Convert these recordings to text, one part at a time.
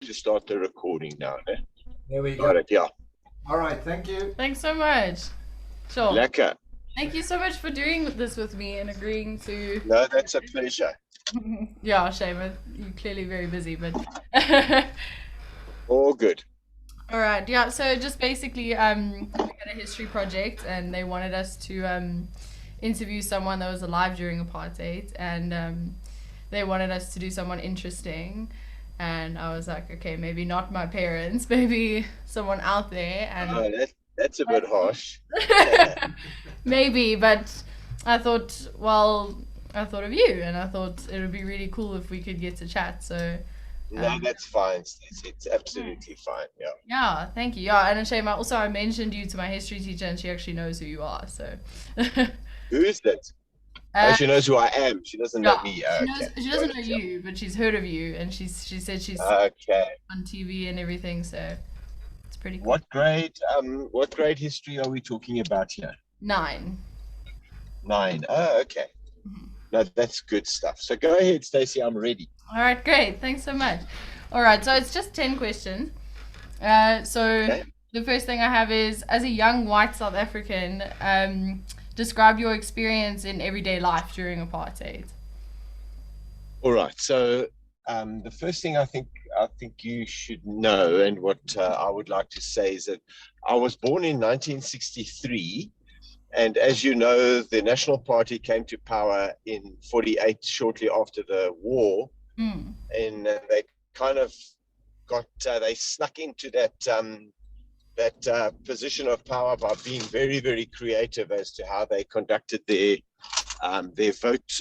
to start the recording now. Eh? There we Got go. it, yeah. All right, thank you. Thanks so much. Sure. Lekker. Thank you so much for doing this with me and agreeing to. No, that's a pleasure. Yeah, shame. You're clearly very busy, but. All good. All right. Yeah. So just basically, we had a history project, and they wanted us to interview someone that was alive during apartheid, and they wanted us to do someone interesting. And I was like, okay, maybe not my parents, maybe someone out there. And Oh, that's a bit harsh. maybe, but I thought, well, I thought of you, and I thought it would be really cool if we could get to chat. So, No, that's fine. It's absolutely fine. Yeah. yeah, thank you. Yeah, and a shame. I mentioned you to my history teacher, and she actually knows who you are. So, Who is that? Oh, she knows who I am. She doesn't know yeah, me. she doesn't know you, but she's heard of you, and she said she's Okay. on TV and everything. So, it's pretty cool. What grade history are we talking about here? 9. 9. Oh, okay. No, that's good stuff. So go ahead, Stacey. I'm ready. All right, great. Thanks so much. All right, so it's just 10 questions. So Okay. the first thing I have is, as a young white South African, describe your experience in everyday life during apartheid. All right. So the first thing I think you should know, and what I would like to say, is that I was born in 1963, and as you know, the National Party came to power in 48, shortly after the war, Mm. and they kind of they snuck into that position of power by being very, very creative as to how they conducted their vote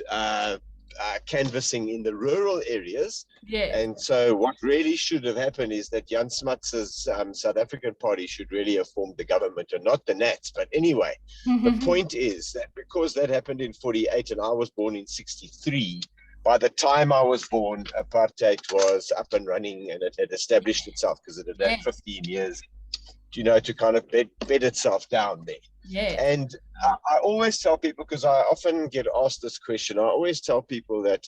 canvassing in the rural areas. Yeah. And so what really should have happened is that Jan Smuts's South African party should really have formed the government and not the Nats. But anyway, the point is that because that happened in 48 and I was born in 63, by the time I was born, apartheid was up and running and it had established itself because it had had 15 years, to kind of bed itself down there. Yeah. And I always tell people, because I often get asked this question, I always tell people that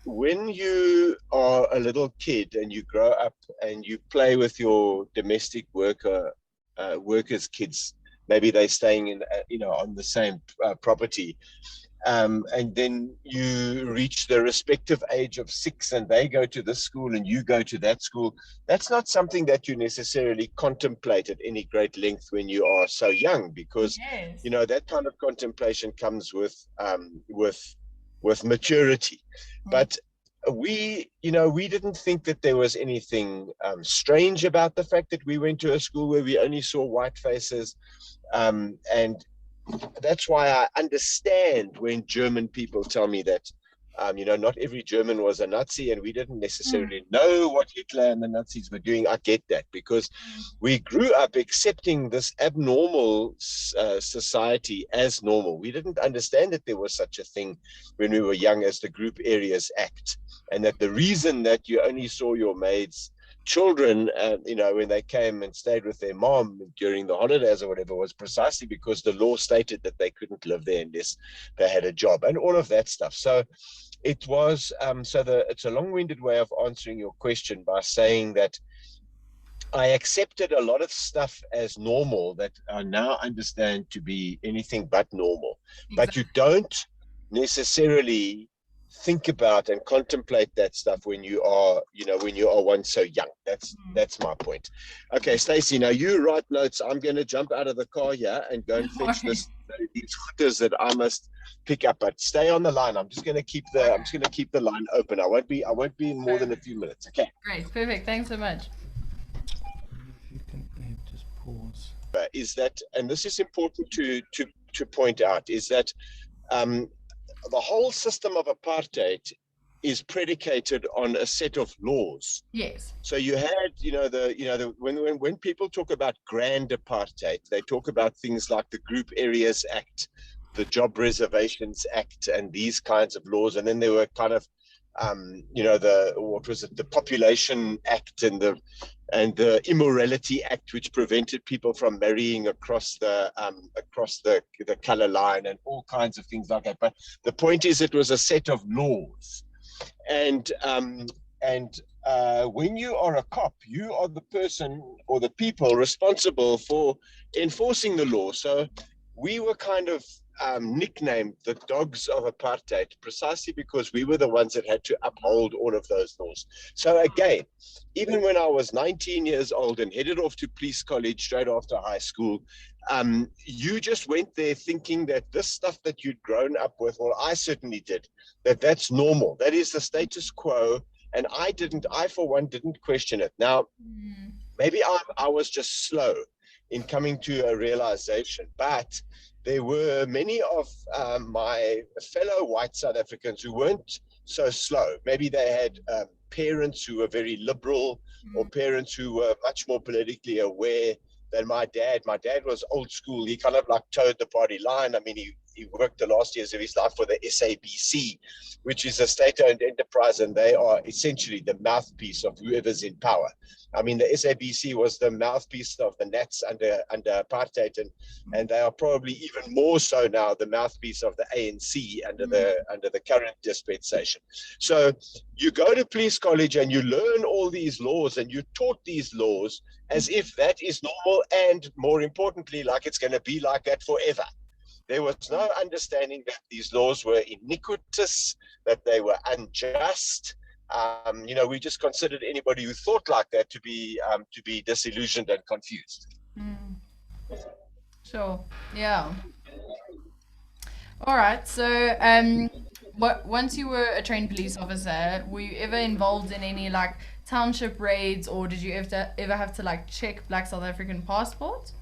when you are a little kid and you grow up and you play with your domestic workers' kids, maybe they're staying in, on the same property, and then you reach the respective age of 6 and they go to this school and you go to that school. That's not something that you necessarily contemplate at any great length when you are so young, because Yes. that kind of contemplation comes with maturity. But we didn't think that there was anything strange about the fact that we went to a school where we only saw white faces, and that's why I understand when German people tell me that, not every German was a Nazi, and we didn't necessarily know what Hitler and the Nazis were doing. I get that, because we grew up accepting this abnormal society as normal. We didn't understand that there was such a thing when we were young as the Group Areas Act, and that the reason that you only saw your maids' children, when they came and stayed with their mom during the holidays or whatever, was precisely because the law stated that they couldn't live there unless they had a job and all of that stuff. So it was, it's a long-winded way of answering your question by saying that I accepted a lot of stuff as normal that I now understand to be anything but normal. But you don't necessarily think about and contemplate that stuff when you are once so young. That's my point. Okay, Stacey, now you write notes. I'm going to jump out of the car here and go and fetch these footers that I must pick up. But stay on the line. I'm just going to keep the line open. I won't be more than a few minutes. Okay. Great. Perfect. Thanks so much. If you can just pause. Is that, and this is important to point out, is that the whole system of apartheid is predicated on a set of laws. Yes. So you had, when people talk about grand apartheid, they talk about things like the Group Areas Act, the Job Reservations Act, and these kinds of laws. And then there were kind of, the Population Act and the Immorality Act, which prevented people from marrying across the color line and all kinds of things like that. But the point is, it was a set of laws, and when you are a cop, you are the person or the people responsible for enforcing the law. So we were kind of nicknamed the dogs of apartheid precisely because we were the ones that had to uphold all of those laws. So again, even when I was 19 years old and headed off to police college straight after high school, you just went there thinking that this stuff that you'd grown up with, well, I certainly did, that's normal. That is the status quo. And I for one didn't question it. Now, maybe I was just slow in coming to a realization, but there were many of my fellow white South Africans who weren't so slow. Maybe they had parents who were very liberal or parents who were much more politically aware than my dad. My dad was old school. He kind of like towed the party line. I mean, he worked the last years of his life for the SABC, which is a state-owned enterprise, and they are essentially the mouthpiece of whoever's in power. I mean, the SABC was the mouthpiece of the Nats under apartheid, and they are probably even more so now the mouthpiece of the ANC under the current dispensation. So you go to police college and you learn all these laws, and you're taught these laws as if that is normal, and more importantly, like it's going to be like that forever. There was no understanding that these laws were iniquitous, that they were unjust. We just considered anybody who thought like that to be disillusioned and confused. Sure. Yeah. All right. So, once you were a trained police officer, were you ever involved in any like township raids, or did you ever have to like check Black South African passports?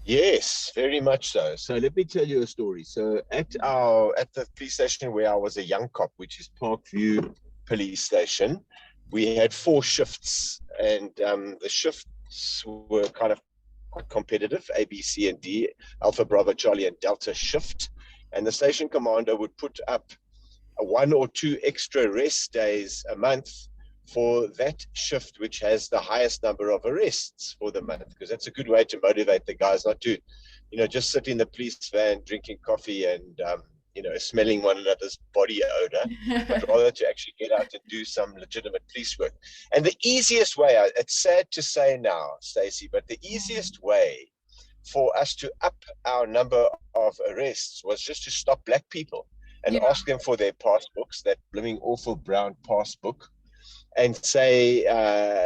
Yes, very much so. So let me tell you a story. So at the police station where I was a young cop, which is Parkview Police Station, we had 4 shifts, and the shifts were kind of quite competitive: A, B, C, and D, Alpha, Bravo, Charlie, and Delta shift. And the station commander would put up 1 or 2 extra rest days a month for that shift, which has the highest number of arrests for the month, because that's a good way to motivate the guys not to, just sit in the police van drinking coffee and, smelling one another's body odor, but rather to actually get out and do some legitimate police work. And the easiest way, it's sad to say now, Stacey, but the easiest way for us to up our number of arrests was just to stop black people and ask them for their passbooks, that blooming awful brown passbook, and say,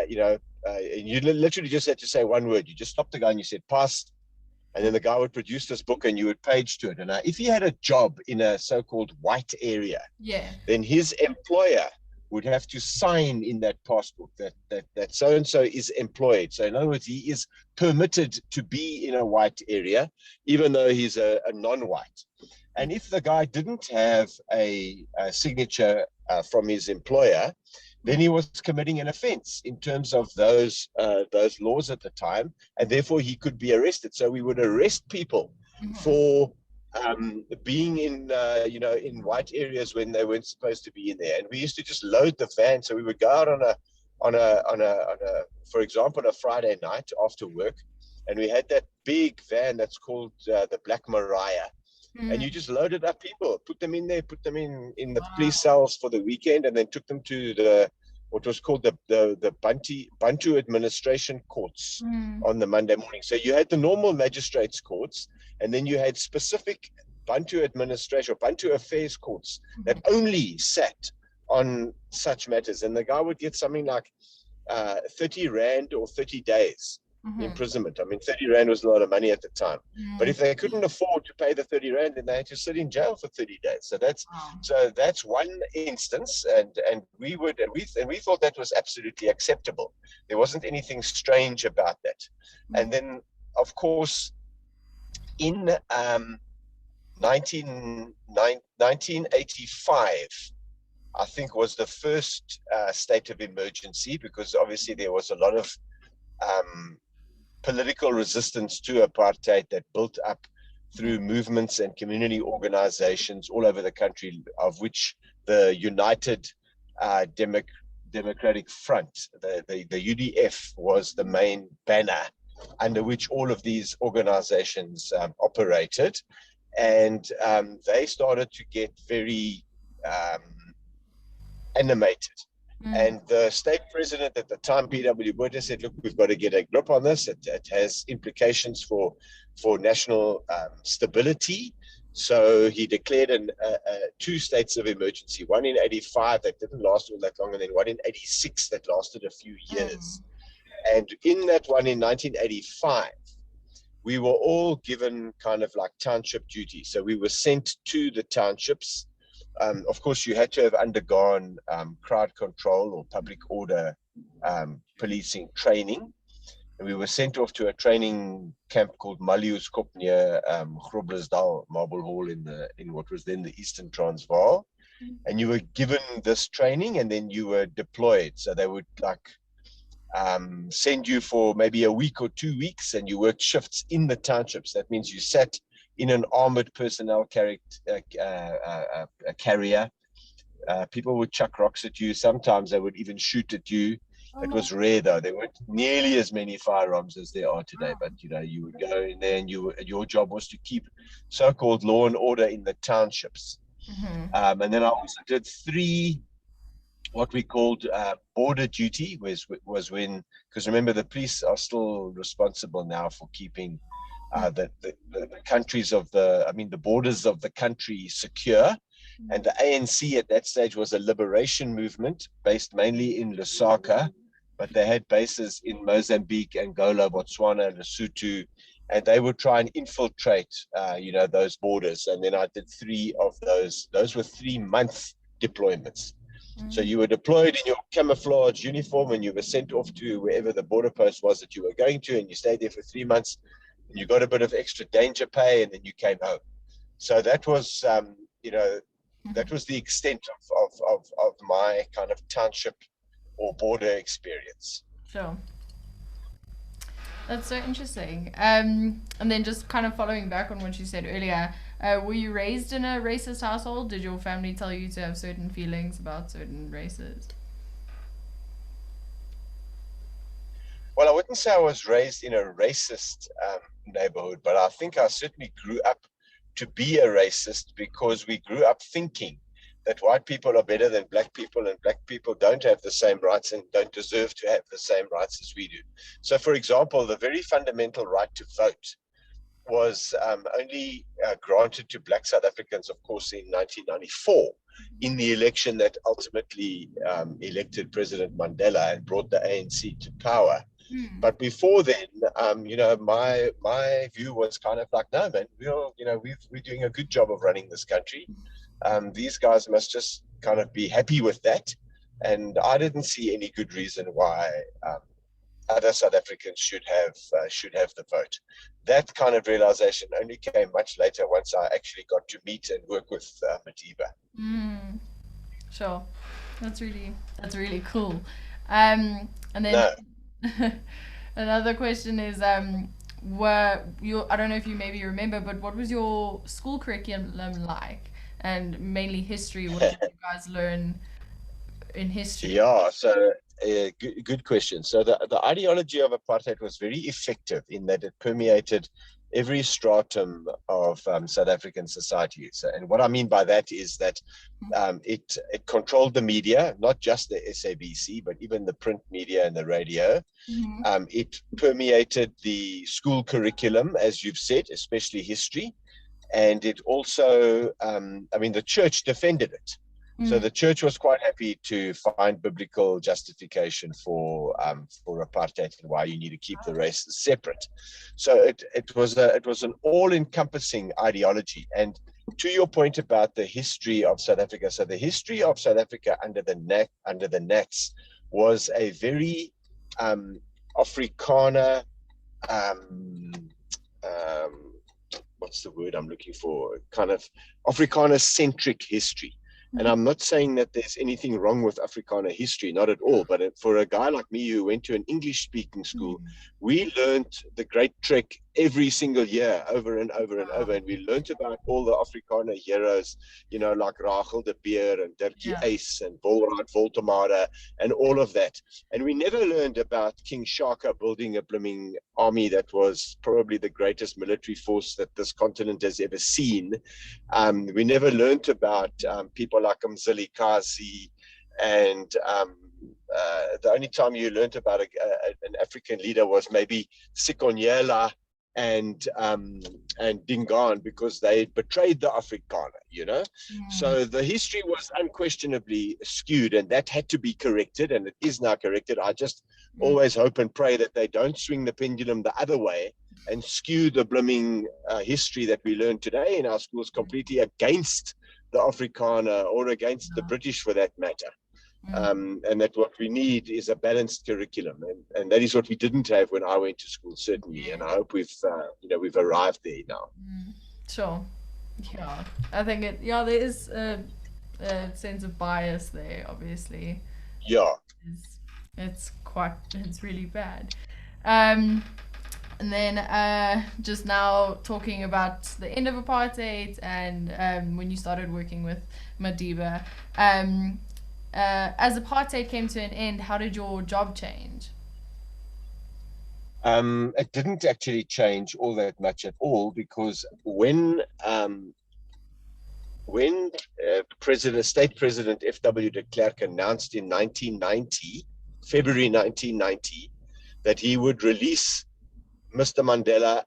you literally just had to say one word. You just stopped the guy and you said, pass. And then the guy would produce this book and you would page to it. And if he had a job in a so-called white area, then his employer would have to sign in that passport that so-and-so is employed. So in other words, he is permitted to be in a white area, even though he's a non-white. And if the guy didn't have a signature from his employer, then he was committing an offense in terms of those laws at the time, and therefore he could be arrested. So we would arrest people for being in in white areas when they weren't supposed to be in there. And we used to just load the van. So we would go out on a for example, a Friday night after work, and we had that big van that's called the Black Mariah. And you just loaded up people, put them in there, put them in the police cells for the weekend, and then took them to what was called the Bantu administration courts on the Monday morning. So you had the normal magistrates courts, and then you had specific Bantu administration or Bantu affairs courts that only sat on such matters. And the guy would get something like 30 Rand or 30 days imprisonment. I mean, 30 Rand was a lot of money at the time. But if they couldn't afford to pay the 30 Rand, then they had to sit in jail for 30 days. So that's one instance, and we thought that was absolutely acceptable. There wasn't anything strange about that. And then, of course, in 1985, I think, was the first state of emergency, because obviously there was a lot of political resistance to apartheid that built up through movements and community organizations all over the country, of which the United Democratic Front, the UDF, was the main banner under which all of these organizations operated. And they started to get very animated And the state president at the time, P.W. Botha, said, look, we've got to get a grip on this. It has implications for national stability. So he declared two states of emergency, one in 85 that didn't last all that long, and then one in 86 that lasted a few years. And in that one in 1985, we were all given kind of like township duty. So we were sent to the townships. Of course, you had to have undergone crowd control or public order policing training. And we were sent off to a training camp called Maliuskop near Groblersdal Marble Hall in what was then the Eastern Transvaal. And you were given this training, and then you were deployed. So they would like send you for maybe a week or 2 weeks, and you worked shifts in the townships. That means you sat in an armored personnel carrier. People would chuck rocks at you. Sometimes they would even shoot at you. It was rare, though. There weren't nearly as many firearms as there are today. But you would go in there, and your job was to keep so-called law and order in the townships. And then I also did 3 what we called border duty, was when, because remember, the police are still responsible now for keeping the countries of the borders of the country secure. And the ANC at that stage was a liberation movement based mainly in Lusaka, but they had bases in Mozambique, Angola, Botswana, Lesotho, and they would try and infiltrate, those borders. And then I did 3 of those. Those were 3-month deployments. So you were deployed in your camouflage uniform, and you were sent off to wherever the border post was that you were going to, and you stayed there for 3 months, and you got a bit of extra danger pay, and then you came home. So that was, that was the extent of my kind of township or border experience. Sure. That's so interesting. And then just kind of following back on what you said earlier, were you raised in a racist household? Did your family tell you to have certain feelings about certain races? Well, I wouldn't say I was raised in a racist neighborhood, but I think I certainly grew up to be a racist, because we grew up thinking that white people are better than black people, and black people don't have the same rights and don't deserve to have the same rights as we do. So, for example, the very fundamental right to vote was only granted to black South Africans, of course, in 1994, in the election that ultimately elected President Mandela and brought the ANC to power. But before then, my view was kind of like, no, man, we're doing a good job of running this country. These guys must just kind of be happy with that. And I didn't see any good reason why other South Africans should have the vote. That kind of realization only came much later, once I actually got to meet and work with Madiba. Sure, that's really cool. And then another question is, I don't know if you maybe remember, but what was your school curriculum like? And mainly history. What did you guys learn in history? Yeah, so good question. So the ideology of apartheid was very effective in that it permeated every stratum of South African society. So, and what I mean by that is that it controlled the media, not just the SABC, but even the print media and the radio. It permeated the school curriculum, as you've said, especially history. And it also, the church defended it. So the church was quite happy to find biblical justification for apartheid and why you need to keep the races separate. So it was an all-encompassing ideology. And to your point about the history of South Africa, so the history of South Africa under the Nats was a very Afrikaner, what's the word I'm looking for? Kind of Afrikaner-centric history. And I'm not saying that there's anything wrong with Afrikaner history, not at all. But for a guy like me who went to an English-speaking school, we learned the Great Trek every single year, over and over and over. And we learned about all the Afrikaner heroes, like Rachel de Beer and Dirkie Uys and Volraad Voltemade and all of that. And we never learned about King Shaka building a blooming army that was probably the greatest military force that this continent has ever seen. We never learned about people like Mzilikazi and the only time you learned about an African leader was maybe Sikonyela and Dingaan, because they betrayed the Afrikaner, you know. So the history was unquestionably skewed, and that had to be corrected, and it is now corrected. I just always hope and pray that they don't swing the pendulum the other way and skew the blooming history that we learn today in our schools completely against the Afrikaner or against the British, for that matter. And that what we need is a balanced curriculum, and that is what we didn't have when I went to school, certainly. And I hope we've arrived there now. Sure. Yeah, I think there is a sense of bias there, obviously. Yeah. It's really bad. And then just now talking about the end of apartheid and when you started working with Madiba. As apartheid came to an end, how did your job change? It didn't actually change all that much at all, because when State President F.W. de Klerk announced in February 1990, that he would release Mr. Mandela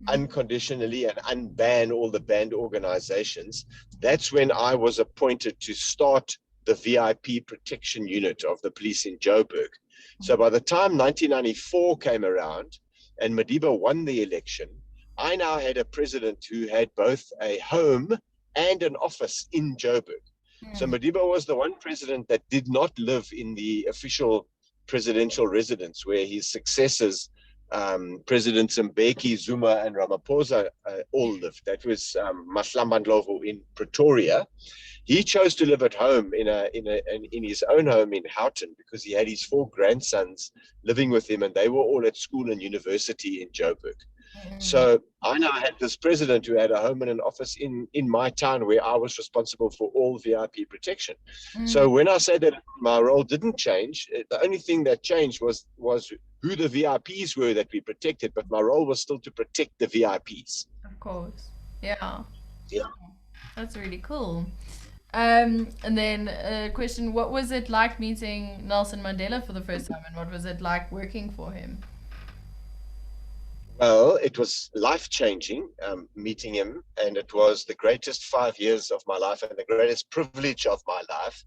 unconditionally and unban all the banned organizations, that's when I was appointed to start the VIP protection unit of the police in Joburg. So by the time 1994 came around and Madiba won the election, I now had a president who had both a home and an office in Joburg. So Madiba was the one president that did not live in the official presidential residence where his successors, Presidents Mbeki, Zuma, and Ramaphosa all lived. That was Mahlangu Ndlovu in Pretoria. He chose to live at home in his own home in Houghton, because he had his 4 grandsons living with him, and they were all at school and university in Joburg. So I now had this president who had a home and an office in my town, where I was responsible for all VIP protection. So when I say that my role didn't change, the only thing that changed was who the VIPs were that we protected, but my role was still to protect the VIPs. Of course. Yeah. Yeah. That's really cool. And then a question, what was it like meeting Nelson Mandela for the first time, and what was it like working for him? Well, it was life-changing meeting him, and it was the greatest 5 years of my life and the greatest privilege of my life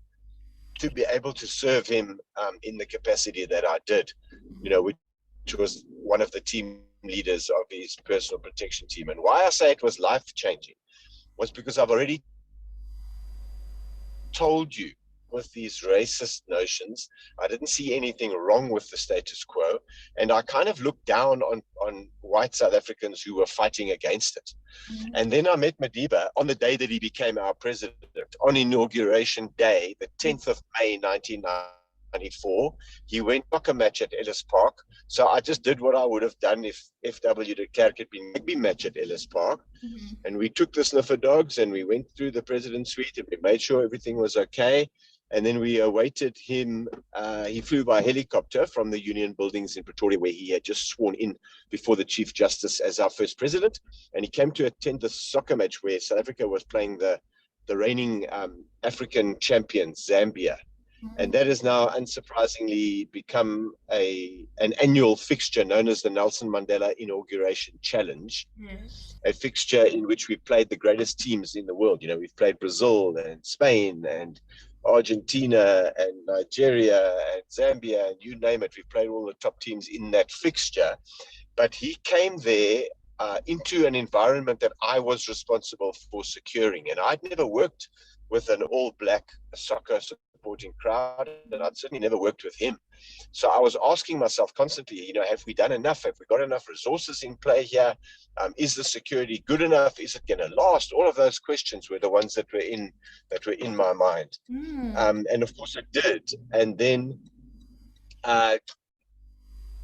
to be able to serve him in the capacity that I did, which was one of the team leaders of his personal protection team. And why I say it was life-changing was because I've already told you, with these racist notions, I didn't see anything wrong with the status quo, and I kind of looked down on white South Africans who were fighting against it. And then I met Madiba on the day that he became our president, on Inauguration Day, the 10th of May 1994. He went to a match at Ellis Park. So I just did what I would have done if F.W. de Klerk had been rugby match at Ellis Park. And we took the sniffer dogs and we went through the president's suite and we made sure everything was okay. And then we awaited him. He flew by helicopter from the Union Buildings in Pretoria, where he had just sworn in before the Chief Justice as our first president. And he came to attend the soccer match where South Africa was playing the reigning African champions, Zambia. And that has now unsurprisingly become an annual fixture known as the Nelson Mandela Inauguration Challenge, a fixture in which we played the greatest teams in the world. We've played Brazil and Spain and Argentina and Nigeria and Zambia, and you name it. We played all the top teams in that fixture. But he came there into an environment that I was responsible for securing. And I'd never worked with an all-black soccer supporting crowd, and I'd certainly never worked with him. So I was asking myself constantly, have we done enough? Have we got enough resources in play here? Is the security good enough? Is it going to last? All of those questions were the ones that were in my mind. And of course it did. And then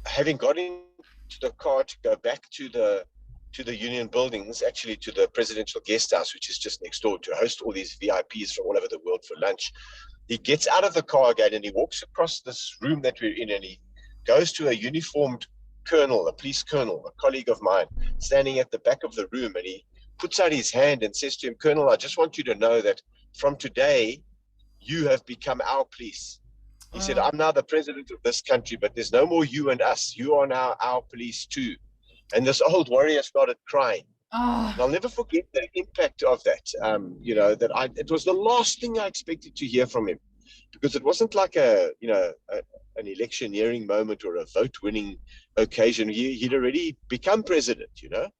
having got into the car to go back to the Union Buildings, actually to the presidential guest house, which is just next door, to host all these VIPs from all over the world for lunch, he gets out of the car again and he walks across this room that we're in, and he goes to a uniformed colonel, a police colonel, a colleague of mine, standing at the back of the room, and he puts out his hand and says to him, "Colonel, I just want you to know that from today, you have become our police. He said, Oh, I'm now the president of this country, but there's no more you and us. You are now our police too. And this old warrior started crying. And oh, I'll never forget the impact of that. It was the last thing I expected to hear from him, because it wasn't like an electioneering moment or a vote winning occasion. He'd already become president. mhm.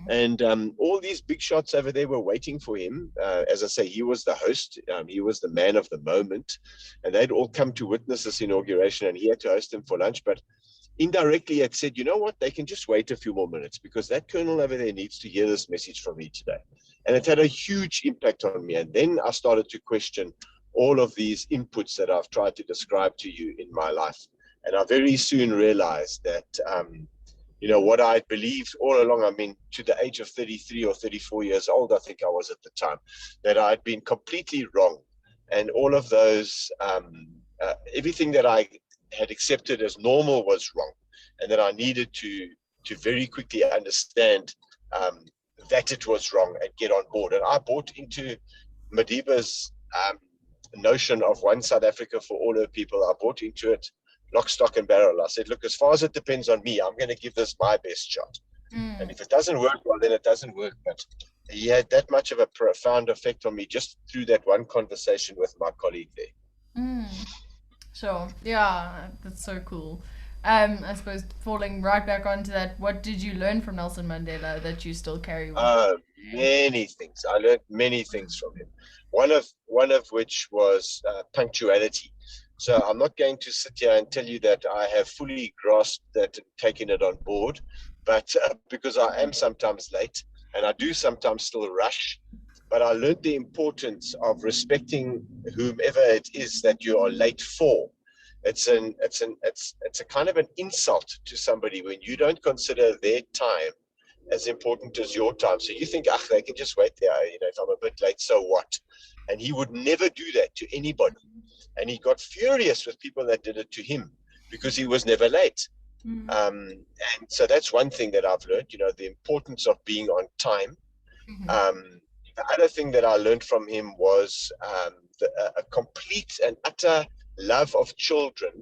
And all these big shots over there were waiting for him. As I say, he was the host. He was the man of the moment. And they'd all come to witness this inauguration, and he had to host them for lunch. But indirectly had said, you know what, they can just wait a few more minutes, because that colonel over there needs to hear this message from me today. And it had a huge impact on me. And then I started to question all of these inputs that I've tried to describe to you in my life. And I very soon realized that, what I believed all along, I mean, to the age of 33 or 34 years old, I think I was at the time, that I'd been completely wrong. And all of those, everything that I had accepted as normal was wrong, and that I needed to very quickly understand that it was wrong and get on board. And I bought into Madiba's notion of one South Africa for all her people. I bought into it lock, stock, and barrel. I said, look, as far as it depends on me, I'm going to give this my best shot. And Mm, if it doesn't work, well, then it doesn't work. But he had that much of a profound effect on me just through that one conversation with my colleague there. mm. Sure. Yeah, that's so cool. I suppose falling right back onto that, what did you learn from Nelson Mandela that you still carry with Uh, you today? Many things. I learned many things from him. One of which was punctuality. So I'm not going to sit here and tell you that I have fully grasped that and taken it on board, but because I am sometimes late and I do sometimes still rush, but I learned the importance of respecting whomever it is that you are late for. It's a kind of an insult to somebody when you don't consider their time as important as your time. So you think, ah, they can just wait there. If I'm a bit late, so what? And he would never do that to anybody. And he got furious with people that did it to him because he was never late. Mm, And so that's one thing that I've learned, the importance of being on time. mhm, The other thing that I learned from him was a complete and utter love of children,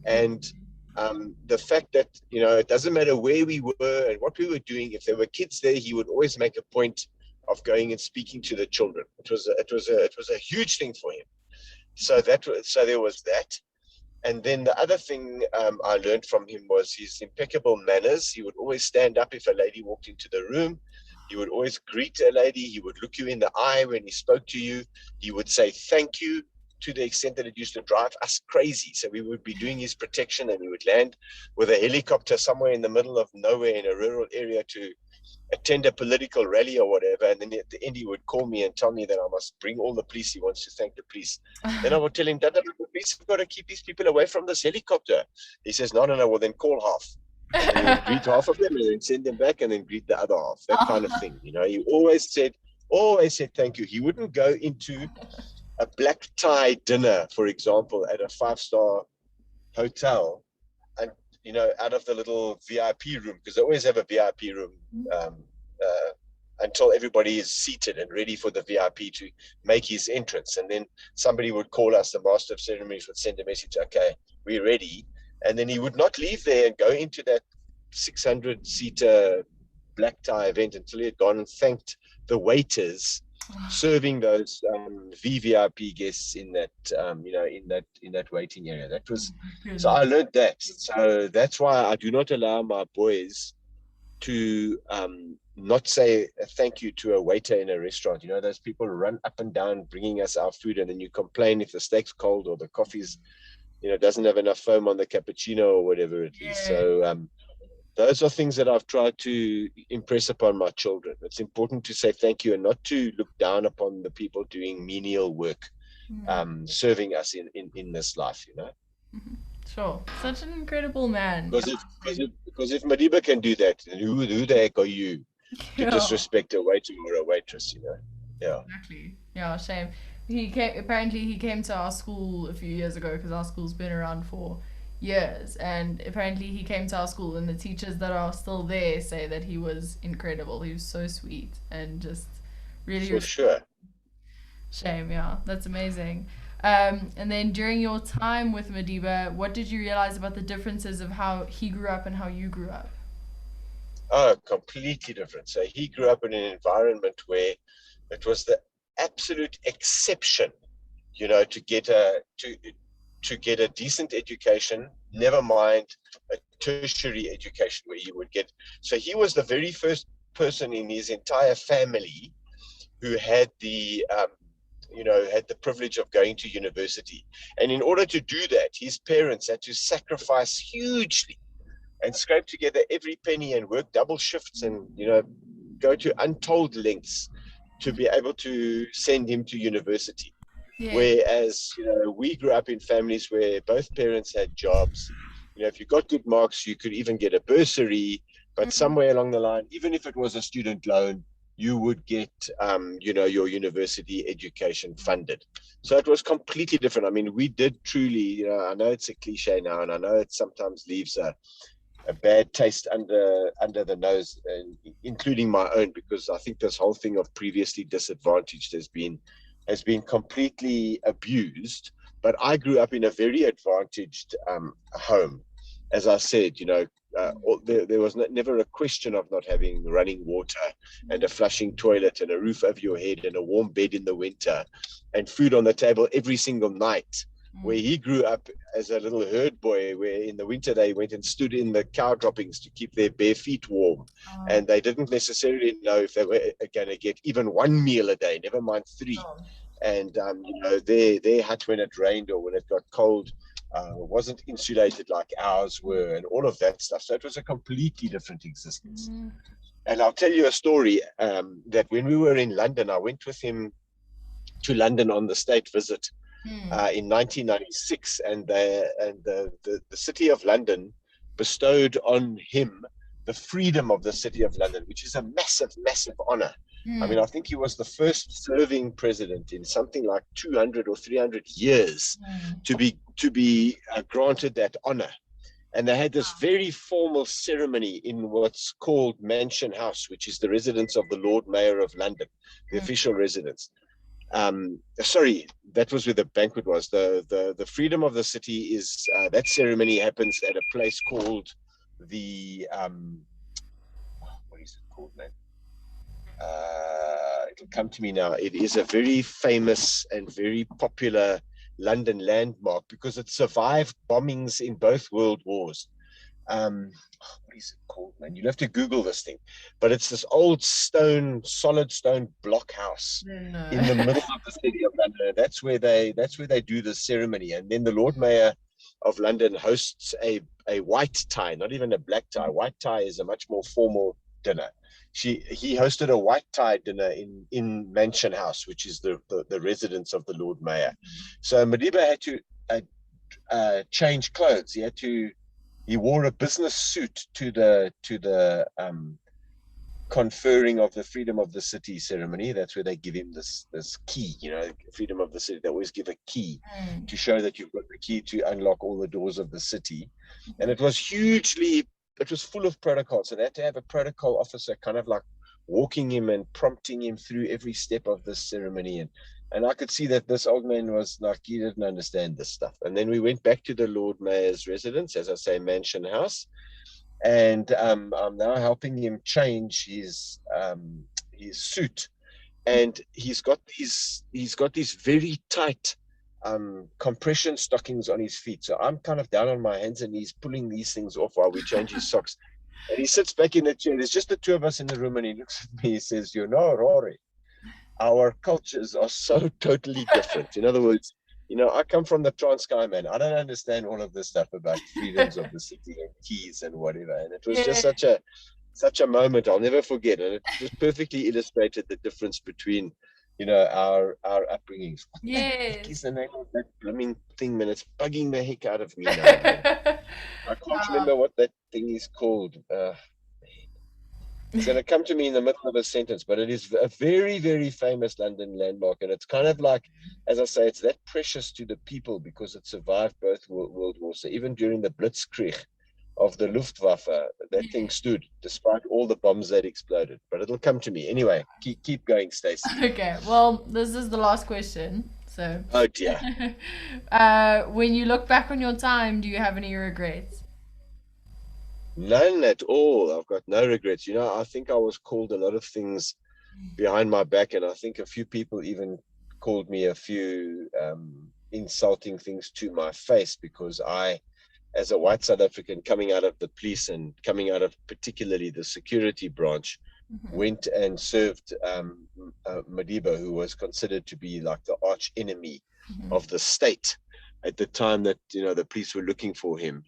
and the fact that it doesn't matter where we were and what we were doing. If there were kids there, he would always make a point of going and speaking to the children. It was a huge thing for him. So there was that. And then the other thing I learned from him was his impeccable manners. He would always stand up if a lady walked into the room. He would always greet a lady. He would look you in the eye when he spoke to you. He would say thank you, to the extent that it used to drive us crazy. So we would be doing his protection, and he would land with a helicopter somewhere in the middle of nowhere in a rural area to attend a political rally or whatever. And then at the end, he would call me and tell me that I must bring all the police. He wants to thank the police. Then I would tell him, Dada, the police have got to keep these people away from this helicopter. He says, no, no, no, well, then call half. And he would greet half of them and then send them back and then greet the other half, that kind of Oh, thing. He always said thank you. He wouldn't go into a black tie dinner, for example, at a 5-star hotel, and out of the little VIP room, because they always have a VIP room um, uh, until everybody is seated and ready for the VIP to make his entrance. And then somebody would call us, the master of ceremonies would send a message, okay, we're ready. And then he would not leave there and go into that 600-seater black tie event until he had gone and thanked the waiters serving those VVIP guests in that in that waiting area. That was so goodness. I learned that. So that's why I do not allow my boys to not say a thank you to a waiter in a restaurant. Those people run up and down bringing us our food, and then you complain if the steak's cold or the coffee's doesn't have enough foam on the cappuccino or whatever it is. Yeah. So those are things that I've tried to impress upon my children. It's important to say thank you and not to look down upon the people doing menial work, Mm, serving us in this life. mhm. Sure. Such an incredible man. Because if Madiba can do that, then who the heck are you to Yeah. disrespect a waiter or a waitress? Yeah. Exactly. Yeah, shame. He came to our school a few years ago because our school's been around for years, and apparently he came to our school, and the teachers that are still there say that he was incredible. He was so sweet and just really For sure. shame. Yeah, that's amazing. And then during your time with Madiba, what did you realize about the differences of how he grew up and how you grew up? Oh, completely different. So he grew up in an environment where it was the absolute exception, to get a decent education, never mind a tertiary education where you would get. So he was the very first person in his entire family who had the privilege of going to university. And in order to do that, his parents had to sacrifice hugely and scrape together every penny and work double shifts and, go to untold lengths to be able to send him to university. Yeah. Whereas, we grew up in families where both parents had jobs. If you got good marks, you could even get a bursary, but somewhere along the line, even if it was a student loan, you would get, your university education funded. So it was completely different. I mean, we did truly, I know it's a cliche now, and I know it sometimes leaves a bad taste under the nose, and including my own, because I think this whole thing of previously disadvantaged has been completely abused. But I grew up in a very advantaged home. As I said, there was never a question of not having running water and a flushing toilet and a roof over your head and a warm bed in the winter and food on the table every single night. Where he grew up as a little herd boy, where in the winter they went and stood in the cow droppings to keep their bare feet warm. And they didn't necessarily know if they were going to get even one meal a day, never mind three. And, their hut, when it rained or when it got cold, wasn't insulated like ours were, and all of that stuff. So it was a completely different existence. And I'll tell you a story that when we were in London, I went with him to London on the state visit in 1996, and the city of London bestowed on him the freedom of the city of London, which is a massive, massive honor. I mean, I think he was the first serving president in something like 200 or 300 years to be granted that honor. And they had this very formal ceremony in what's called Mansion House, which is the residence of the Lord Mayor of London, the official residence. Sorry, that was where the banquet was. The freedom of the city is that ceremony happens at a place called the what is it called, man? It'll come to me now. It is a very famous and very popular London landmark because it survived bombings in both world wars. What is it called, man? You'll have to Google this thing. But it's this old solid stone block house in the middle of the city of London. That's where they do the ceremony. And then the Lord Mayor of London hosts a white tie, not even a black tie. White tie is a much more formal dinner. He hosted a white tie dinner in Mansion House, which is the residence of the Lord Mayor. So Madiba had to change clothes. He wore a business suit to the conferring of the freedom of the city ceremony. That's where they give him this key, freedom of the city. They always give a key to show that you've got the key to unlock all the doors of the city. And it was full of protocols. So they had to have a protocol officer kind of like walking him and prompting him through every step of this ceremony. And I could see that this old man was like, he didn't understand this stuff. And then we went back to the Lord Mayor's residence, as I say, Mansion House. And I'm now helping him change his suit. And he's got these very tight compression stockings on his feet. So I'm kind of down on my hands and knees pulling these things off while we change his socks. And he sits back in the chair. There's just the two of us in the room, and he looks at me. He says, Rory, our cultures are so totally different. In other words, I come from the Transkei, man. I don't understand all of this stuff about freedoms of the city and keys and whatever. And it was just such a moment I'll never forget. And it just perfectly illustrated the difference between, our upbringings. Yes. Is the name of that blooming thing, man? It's bugging the heck out of me now. Man. I can't remember what that thing is called. It's going to come to me in the middle of a sentence, but it is a very, very famous London landmark. And it's kind of like, as I say, it's that precious to the people because it survived both world wars. So even during the Blitzkrieg of the Luftwaffe, that thing stood despite all the bombs that exploded. But it'll come to me. Anyway, keep going, Stacey. Okay, well, this is the last question. So, Oh dear. when you look back on your time, do you have any regrets? None at all. I've got no regrets. You know, I think I was called a lot of things behind my back, and I think a few people even called me a few insulting things to my face because I, as a white South African coming out of the police and coming out of particularly the security branch, went and served Madiba, who was considered to be like the arch enemy of the state at the time that, you know, the police were looking for him.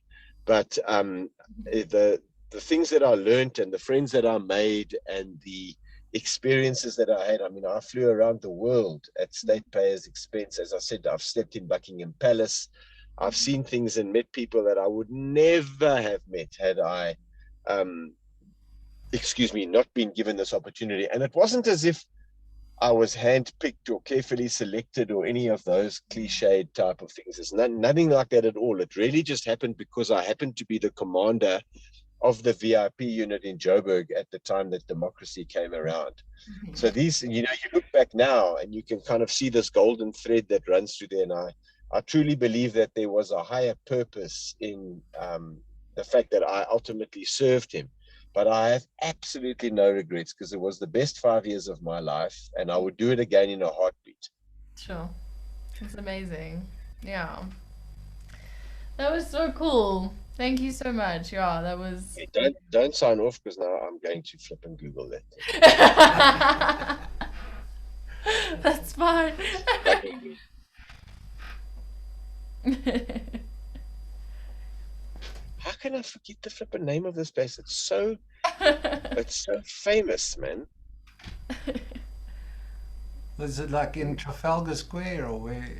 But the things that I learned and the friends that I made and the experiences that I had, I mean, I flew around the world at state payers' expense. As I said, I've slept in Buckingham Palace. I've seen things and met people that I would never have met had I, not been given this opportunity. And it wasn't as if I was handpicked or carefully selected or any of those cliched type of things. It's nothing like that at all. It really just happened because I happened to be the commander of the VIP unit in Joburg at the time that democracy came around. So these, you know, you look back now and you can kind of see this golden thread that runs through there. And I truly believe that there was a higher purpose in the fact that I ultimately served him. But I have absolutely no regrets because it was the best 5 years of my life and I would do it again in a heartbeat. Sure. That's amazing. Yeah. That was so cool. Thank you so much. Yeah, that was. Hey, don't sign off because now I'm going to flip and Google that. That's fine. How can I forget the flipping name of this place? It's so famous, man. Was it like in Trafalgar Square or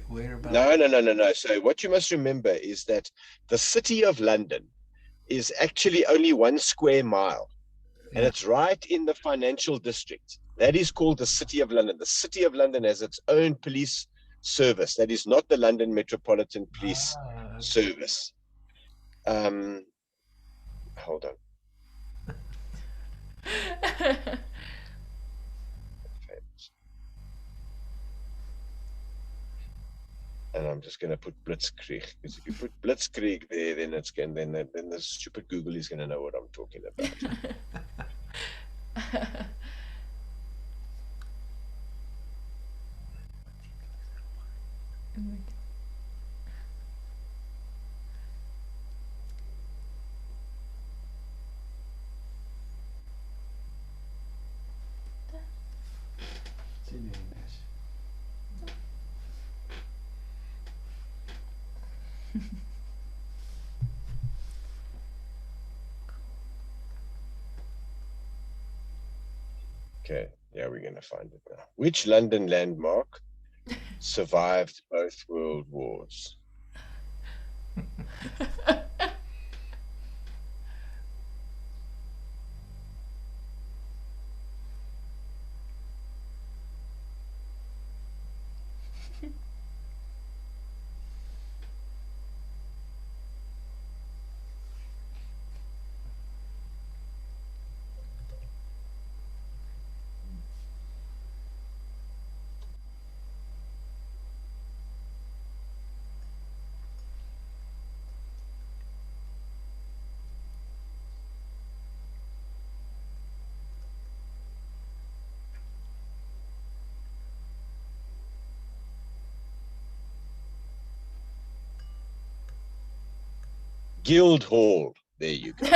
whereabouts? No. So what you must remember is that the city of London is actually only 1 square mile, and it's right in the financial district. That is called the City of London. The City of London has its own police service. That is not the London Metropolitan Police Service. Hold on. And I'm just going to put Blitzkrieg, because if you put Blitzkrieg there, then it's going, then the stupid Google is going to know what I'm talking about. Okay, yeah, we're going to find it now. Which London landmark survived both world wars? Guildhall. There you go.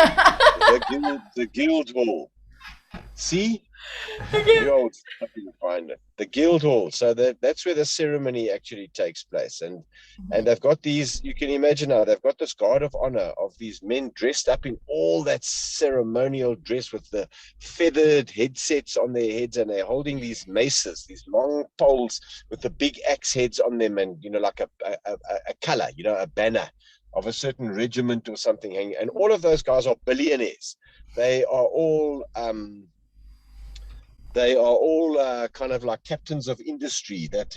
the Guildhall. See? You old fucking find it. The Guildhall. So that's where the ceremony actually takes place. And they've got these, you can imagine now, they've got this guard of honor of these men dressed up in all that ceremonial dress with the feathered headsets on their heads, and they're holding these maces, these long poles with the big axe heads on them, and, you know, like a color, you know, a banner of a certain regiment or something hanging. And all of those guys are billionaires. They are all kind of like captains of industry that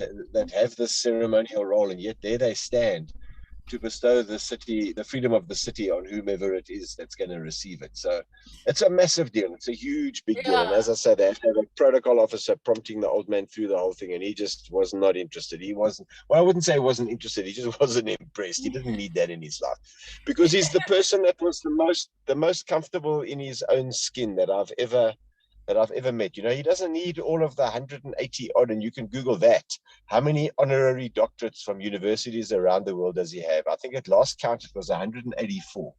have this ceremonial role, and yet there they stand to bestow the freedom of the city on whomever it is that's going to receive it. So it's a massive deal. It's a huge, big deal. And as I said, they have to have a protocol officer prompting the old man through the whole thing. And he just was not interested. He wasn't, well, I wouldn't say he wasn't interested. He just wasn't impressed. He didn't need that in his life, because he's the person that was the most comfortable in his own skin that I've ever met. You know, he doesn't need all of the 180 odd, and you can Google that. How many honorary doctorates from universities around the world does he have? I think at last count it was 184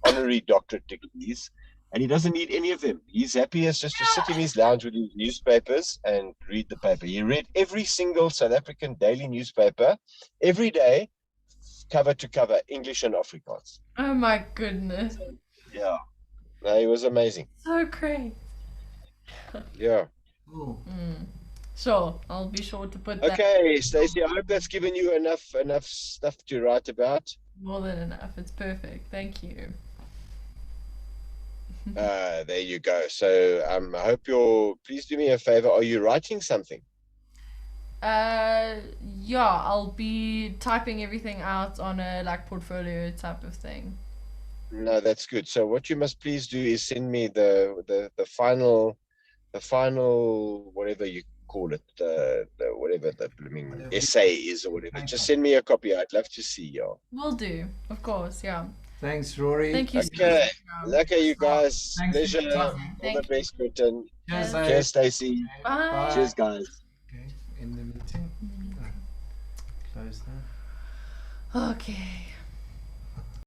honorary doctorate degrees, and he doesn't need any of them. He's happy as just to sit in his lounge with his newspapers and read the paper. He read every single South African daily newspaper every day, cover to cover, English and Afrikaans. Oh my goodness. Yeah. No, he was amazing. So great. Yeah. Cool. Sure, I'll be sure to put that. Okay, Stacey, I hope that's given you enough stuff to write about. More than enough. It's perfect. Thank you. There you go. So I hope please do me a favor. Are you writing something? Yeah, I'll be typing everything out on a portfolio type of thing. No, that's good. So what you must please do is send me the final whatever you call it, whatever the blooming essay is or whatever. Just send me a copy. I'd love to see you. Will do, of course. Yeah. Thanks, Rory. Thank you. Okay. Okay, you guys. Thanks. Pleasure. All the best, Britain. Cheers, Cheers, Stacey. Bye. Cheers, guys. Okay, in the meeting. Close that. Okay.